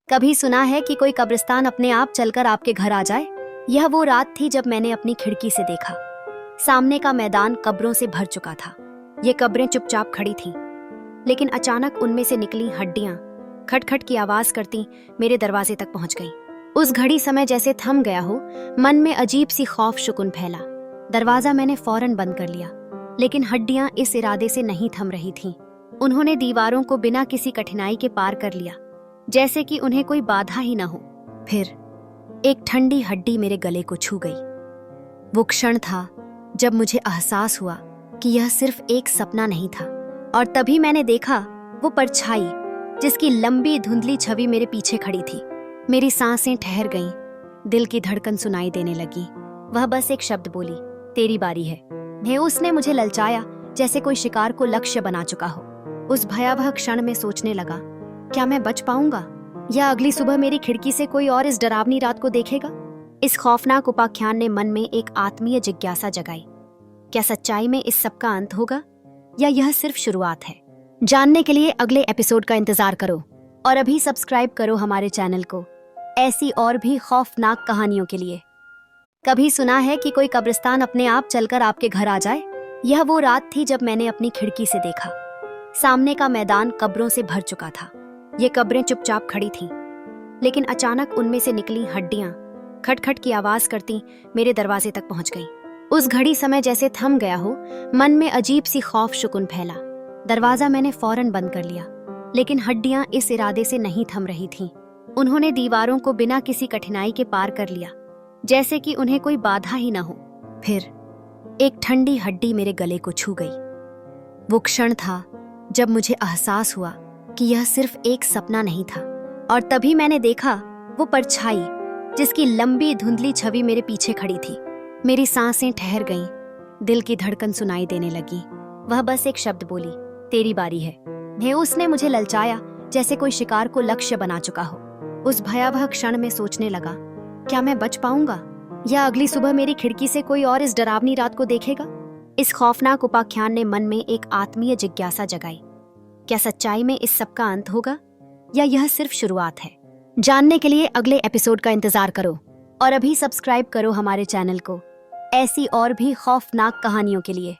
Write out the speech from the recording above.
कभी सुना है कि कोई कब्रिस्तान अपने आप चलकर आपके घर आ जाए? यह वो रात थी जब मैंने अपनी खिड़की से देखा। सामने का मैदान कब्रों से भर चुका था। ये कब्रें चुपचाप खड़ी थीं, लेकिन अचानक उनमें से निकली हड्डियां खटखट की आवाज करती मेरे दरवाजे तक पहुंच गईं। उस घड़ी समय जैसे थम गया हो, मन में अजीब सी खौफ शुकुन फैला। दरवाजा मैंने फौरन बंद कर लिया, लेकिन हड्डियां इस इरादे से नहीं थम रही थीं। उन्होंने दीवारों को बिना किसी कठिनाई के पार कर लिया, जैसे कि उन्हें कोई बाधा ही न हो। फिर एक ठंडी हड्डी मेरे गले को छू गई। वो क्षण था जब मुझे एहसास हुआ कि यह सिर्फ एक सपना नहीं था। और तभी मैंने देखा वो परछाई जिसकी लंबी धुंधली छवि मेरे पीछे खड़ी थी। मेरी सांसें ठहर गईं, दिल की धड़कन सुनाई देने लगी। वह बस एक शब्द बोली, तेरी बारी है। उसने मुझे ललचाया, जैसे कोई शिकार को लक्ष्य बना चुका हो। उस भयावह क्षण में सोचने लगा, क्या मैं बच पाऊंगा या अगली सुबह मेरी खिड़की से कोई और इस डरावनी रात को देखेगा? इस खौफनाक उपाख्यान ने मन में एक आत्मीय जिज्ञासा जगाई। क्या सच्चाई में इस सब का अंत होगा या यह सिर्फ शुरुआत है? जानने के लिए अगले एपिसोड का इंतजार करो और अभी सब्सक्राइब करो हमारे चैनल को, ऐसी और भी खौफनाक कहानियों के लिए। कभी सुना है कि कोई कब्रिस्तान अपने आप चलकर आपके घर आ जाए? यह वो रात थी जब मैंने अपनी खिड़की से देखा। सामने का मैदान कब्रों से भर चुका था। ये कब्रें चुपचाप खड़ी थीं, लेकिन अचानक उनमें से निकली हड्डियां खटखट की आवाज करती मेरे दरवाजे तक पहुंच गईं। उस घड़ी समय जैसे थम गया हो, मन में अजीब सी खौफ शुकुन फैला। दरवाजा मैंने फौरन बंद कर लिया, लेकिन हड्डियां इस इरादे से नहीं थम रही थीं। उन्होंने दीवारों को बिना किसी कठिनाई के पार कर लिया, जैसे कि उन्हें कोई बाधा ही न हो। फिर एक ठंडी हड्डी मेरे गले को छू गई। वो क्षण था जब मुझे एहसास हुआ कि यह सिर्फ एक सपना नहीं था। और तभी मैंने देखा वो परछाई जिसकी लंबी धुंधली छवि मेरे पीछे खड़ी थी। मेरी सांसें ठहर गईं, दिल की धड़कन सुनाई देने लगी। वह बस एक शब्द बोली, तेरी बारी है। उसने मुझे ललचाया, जैसे कोई शिकार को लक्ष्य बना चुका हो। उस भयावह क्षण में सोचने लगा, क्या मैं बच पाऊंगा या अगली सुबह मेरी खिड़की से कोई और इस डरावनी रात को देखेगा? इस खौफनाक उपाख्यान ने मन में एक आत्मीय जिज्ञासा जगाई। क्या सच्चाई में इस सब का अंत होगा या यह सिर्फ शुरुआत है? जानने के लिए अगले एपिसोड का इंतजार करो और अभी सब्सक्राइब करो हमारे चैनल को, ऐसी और भी खौफनाक कहानियों के लिए।